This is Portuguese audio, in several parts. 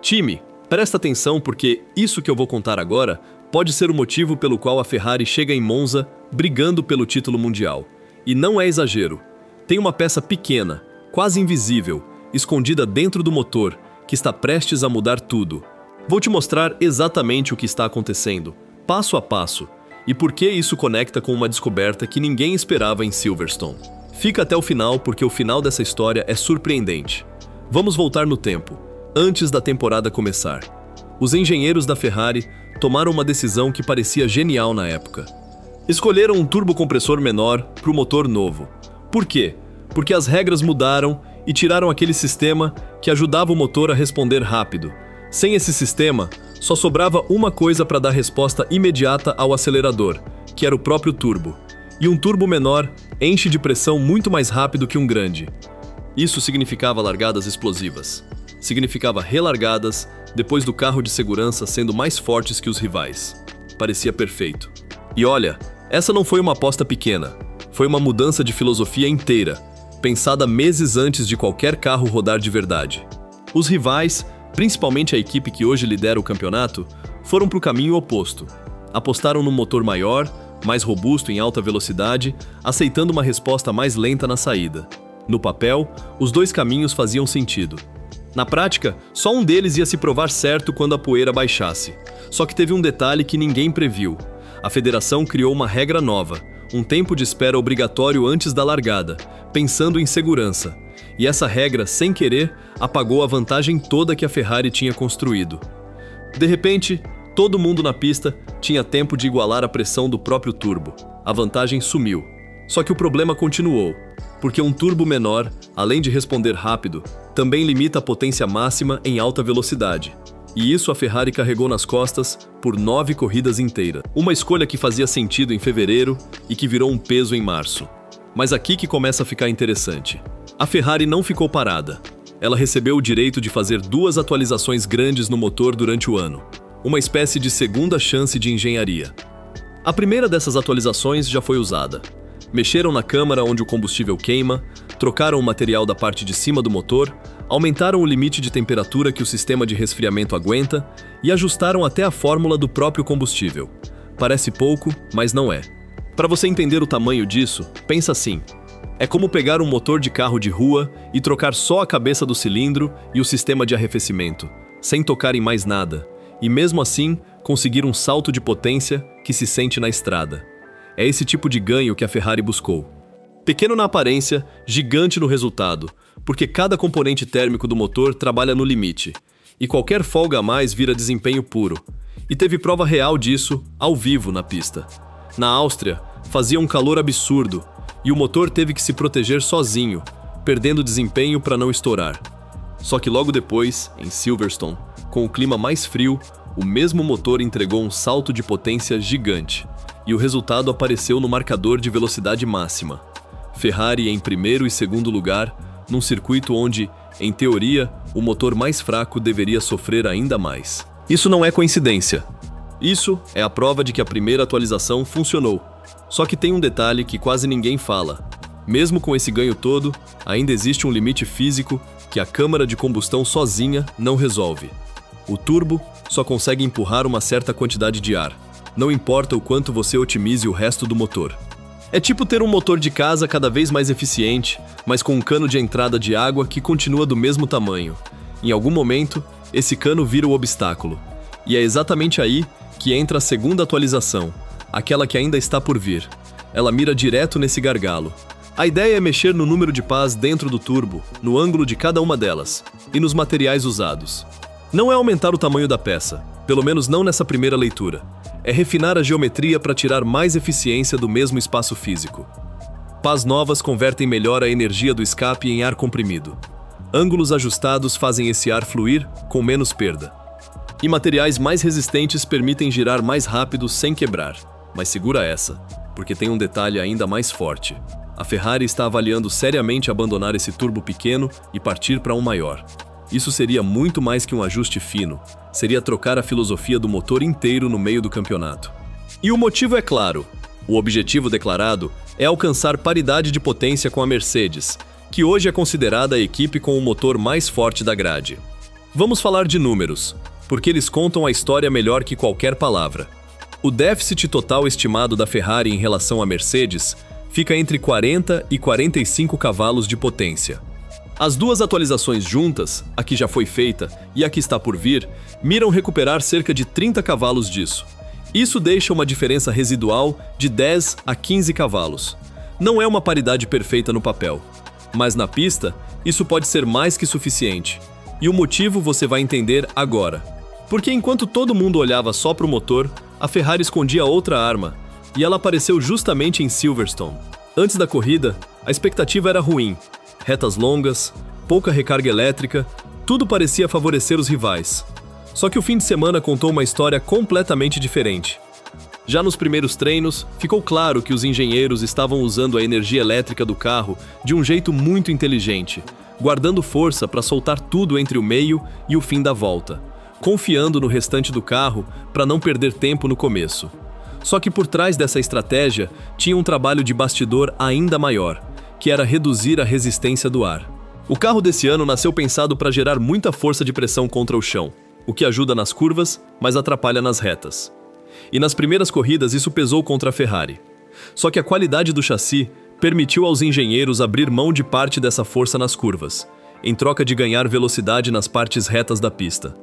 Time, presta atenção porque isso que eu vou contar agora pode ser o motivo pelo qual a Ferrari chega em Monza brigando pelo título mundial. E não é exagero. Tem uma peça pequena, quase invisível, escondida dentro do motor, que está prestes a mudar tudo. Vou te mostrar exatamente o que está acontecendo, passo a passo, e por que isso conecta com uma descoberta que ninguém esperava em Silverstone. Fica até o final porque o final dessa história é surpreendente. Vamos voltar no tempo, antes da temporada começar. Os engenheiros da Ferrari tomaram uma decisão que parecia genial na época. Escolheram um turbocompressor menor para o motor novo. Por quê? Porque as regras mudaram e tiraram aquele sistema que ajudava o motor a responder rápido. Sem esse sistema, só sobrava uma coisa para dar resposta imediata ao acelerador, que era o próprio turbo. E um turbo menor enche de pressão muito mais rápido que um grande. Isso significava largadas explosivas. Significava relargadas depois do carro de segurança sendo mais fortes que os rivais. Parecia perfeito. E olha, essa não foi uma aposta pequena. Foi uma mudança de filosofia inteira, pensada meses antes de qualquer carro rodar de verdade. Os rivais, principalmente a equipe que hoje lidera o campeonato, foram para o caminho oposto. Apostaram num motor maior, mais robusto em alta velocidade, aceitando uma resposta mais lenta na saída. No papel, os dois caminhos faziam sentido. Na prática, só um deles ia se provar certo quando a poeira baixasse. Só que teve um detalhe que ninguém previu. A federação criou uma regra nova, um tempo de espera obrigatório antes da largada, pensando em segurança. E essa regra, sem querer, apagou a vantagem toda que a Ferrari tinha construído. De repente, todo mundo na pista tinha tempo de igualar a pressão do próprio turbo. A vantagem sumiu. Só que o problema continuou, porque um turbo menor, além de responder rápido, também limita a potência máxima em alta velocidade. E isso a Ferrari carregou nas costas por 9 corridas inteiras. Uma escolha que fazia sentido em fevereiro e que virou um peso em março. Mas aqui que começa a ficar interessante. A Ferrari não ficou parada. Ela recebeu o direito de fazer 2 atualizações grandes no motor durante o ano. Uma espécie de segunda chance de engenharia. A primeira dessas atualizações já foi usada. Mexeram na câmara onde o combustível queima, trocaram o material da parte de cima do motor, aumentaram o limite de temperatura que o sistema de resfriamento aguenta e ajustaram até a fórmula do próprio combustível. Parece pouco, mas não é. Para você entender o tamanho disso, pensa assim. É como pegar um motor de carro de rua e trocar só a cabeça do cilindro e o sistema de arrefecimento, sem tocar em mais nada, e mesmo assim conseguir um salto de potência que se sente na estrada. É esse tipo de ganho que a Ferrari buscou. Pequeno na aparência, gigante no resultado, porque cada componente térmico do motor trabalha no limite, e qualquer folga a mais vira desempenho puro. E teve prova real disso, ao vivo, na pista. Na Áustria, fazia um calor absurdo, e o motor teve que se proteger sozinho, perdendo desempenho para não estourar. Só que logo depois, em Silverstone, com o clima mais frio, o mesmo motor entregou um salto de potência gigante, e o resultado apareceu no marcador de velocidade máxima. Ferrari em primeiro e segundo lugar, num circuito onde, em teoria, o motor mais fraco deveria sofrer ainda mais. Isso não é coincidência. Isso é a prova de que a primeira atualização funcionou. Só que tem um detalhe que quase ninguém fala. Mesmo com esse ganho todo, ainda existe um limite físico que a câmara de combustão sozinha não resolve. O turbo só consegue empurrar uma certa quantidade de ar. Não importa o quanto você otimize o resto do motor. É tipo ter um motor de casa cada vez mais eficiente, mas com um cano de entrada de água que continua do mesmo tamanho. Em algum momento, esse cano vira o obstáculo. E é exatamente aí que entra a segunda atualização, aquela que ainda está por vir. Ela mira direto nesse gargalo. A ideia é mexer no número de pás dentro do turbo, no ângulo de cada uma delas, e nos materiais usados. Não é aumentar o tamanho da peça, pelo menos não nessa primeira leitura. É refinar a geometria para tirar mais eficiência do mesmo espaço físico. Pás novas convertem melhor a energia do escape em ar comprimido. Ângulos ajustados fazem esse ar fluir com menos perda. E materiais mais resistentes permitem girar mais rápido sem quebrar. Mas segura essa, porque tem um detalhe ainda mais forte. A Ferrari está avaliando seriamente abandonar esse turbo pequeno e partir para um maior. Isso seria muito mais que um ajuste fino. Seria trocar a filosofia do motor inteiro no meio do campeonato. E o motivo é claro. O objetivo declarado é alcançar paridade de potência com a Mercedes, que hoje é considerada a equipe com o motor mais forte da grade. Vamos falar de números, porque eles contam a história melhor que qualquer palavra. O déficit total estimado da Ferrari em relação à Mercedes fica entre 40 e 45 cavalos de potência. As duas atualizações juntas, a que já foi feita e a que está por vir, miram recuperar cerca de 30 cavalos disso. Isso deixa uma diferença residual de 10 a 15 cavalos. Não é uma paridade perfeita no papel, mas na pista, isso pode ser mais que suficiente. E o motivo você vai entender agora. Porque enquanto todo mundo olhava só para o motor, a Ferrari escondia outra arma, e ela apareceu justamente em Silverstone. Antes da corrida, a expectativa era ruim. Retas longas, pouca recarga elétrica, tudo parecia favorecer os rivais. Só que o fim de semana contou uma história completamente diferente. Já nos primeiros treinos, ficou claro que os engenheiros estavam usando a energia elétrica do carro de um jeito muito inteligente, guardando força para soltar tudo entre o meio e o fim da volta, confiando no restante do carro para não perder tempo no começo. Só que por trás dessa estratégia tinha um trabalho de bastidor ainda maior, que era reduzir a resistência do ar. O carro desse ano nasceu pensado para gerar muita força de pressão contra o chão, o que ajuda nas curvas, mas atrapalha nas retas. E nas primeiras corridas isso pesou contra a Ferrari. Só que a qualidade do chassi permitiu aos engenheiros abrir mão de parte dessa força nas curvas, em troca de ganhar velocidade nas partes retas da pista.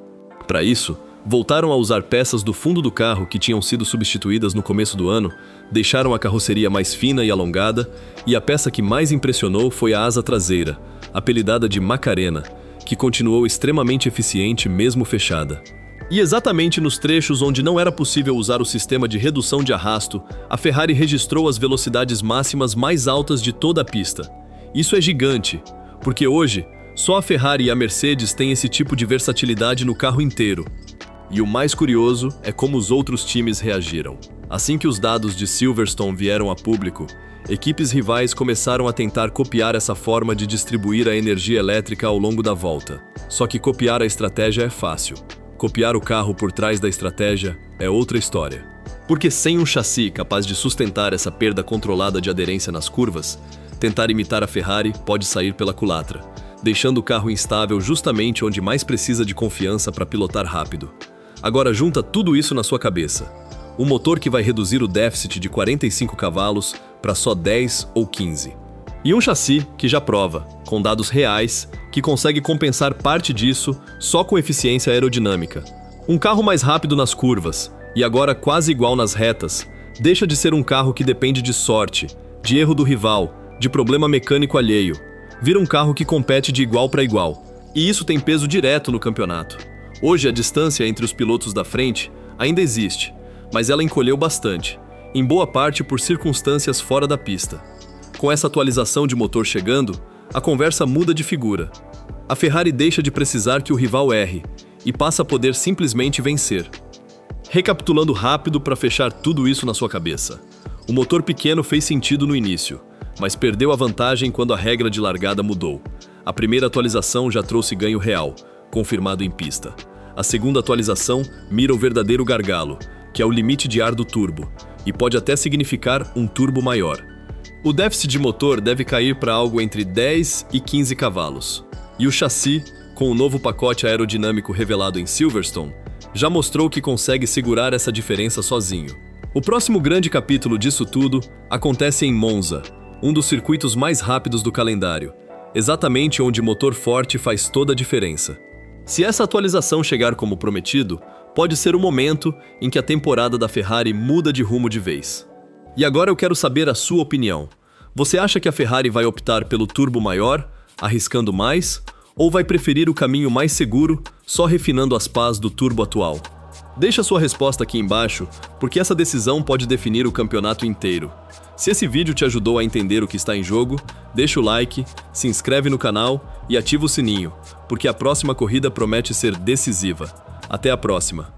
Para isso, voltaram a usar peças do fundo do carro que tinham sido substituídas no começo do ano, deixaram a carroceria mais fina e alongada, e a peça que mais impressionou foi a asa traseira, apelidada de Macarena, que continuou extremamente eficiente mesmo fechada. E exatamente nos trechos onde não era possível usar o sistema de redução de arrasto, a Ferrari registrou as velocidades máximas mais altas de toda a pista. Isso é gigante, porque hoje, só a Ferrari e a Mercedes têm esse tipo de versatilidade no carro inteiro. E o mais curioso é como os outros times reagiram. Assim que os dados de Silverstone vieram a público, equipes rivais começaram a tentar copiar essa forma de distribuir a energia elétrica ao longo da volta. Só que copiar a estratégia é fácil. Copiar o carro por trás da estratégia é outra história. Porque sem um chassi capaz de sustentar essa perda controlada de aderência nas curvas, tentar imitar a Ferrari pode sair pela culatra, deixando o carro instável justamente onde mais precisa de confiança para pilotar rápido. Agora junta tudo isso na sua cabeça. Um motor que vai reduzir o déficit de 45 cavalos para só 10 ou 15. E um chassi que já prova, com dados reais, que consegue compensar parte disso só com eficiência aerodinâmica. Um carro mais rápido nas curvas, e agora quase igual nas retas, deixa de ser um carro que depende de sorte, de erro do rival, de problema mecânico alheio. Vira um carro que compete de igual para igual. E isso tem peso direto no campeonato. Hoje a distância entre os pilotos da frente ainda existe, mas ela encolheu bastante, em boa parte por circunstâncias fora da pista. Com essa atualização de motor chegando, a conversa muda de figura. A Ferrari deixa de precisar que o rival erre e passa a poder simplesmente vencer. Recapitulando rápido para fechar tudo isso na sua cabeça. O motor pequeno fez sentido no início, mas perdeu a vantagem quando a regra de largada mudou. A primeira atualização já trouxe ganho real, confirmado em pista. A segunda atualização mira o verdadeiro gargalo, que é o limite de ar do turbo, e pode até significar um turbo maior. O déficit de motor deve cair para algo entre 10 e 15 cavalos. E o chassi, com o novo pacote aerodinâmico revelado em Silverstone, já mostrou que consegue segurar essa diferença sozinho. O próximo grande capítulo disso tudo acontece em Monza, um dos circuitos mais rápidos do calendário, exatamente onde motor forte faz toda a diferença. Se essa atualização chegar como prometido, pode ser o momento em que a temporada da Ferrari muda de rumo de vez. E agora eu quero saber a sua opinião. Você acha que a Ferrari vai optar pelo turbo maior, arriscando mais, ou vai preferir o caminho mais seguro, só refinando as pás do turbo atual? Deixa sua resposta aqui embaixo, porque essa decisão pode definir o campeonato inteiro. Se esse vídeo te ajudou a entender o que está em jogo, deixa o like, se inscreve no canal e ativa o sininho, porque a próxima corrida promete ser decisiva. Até a próxima!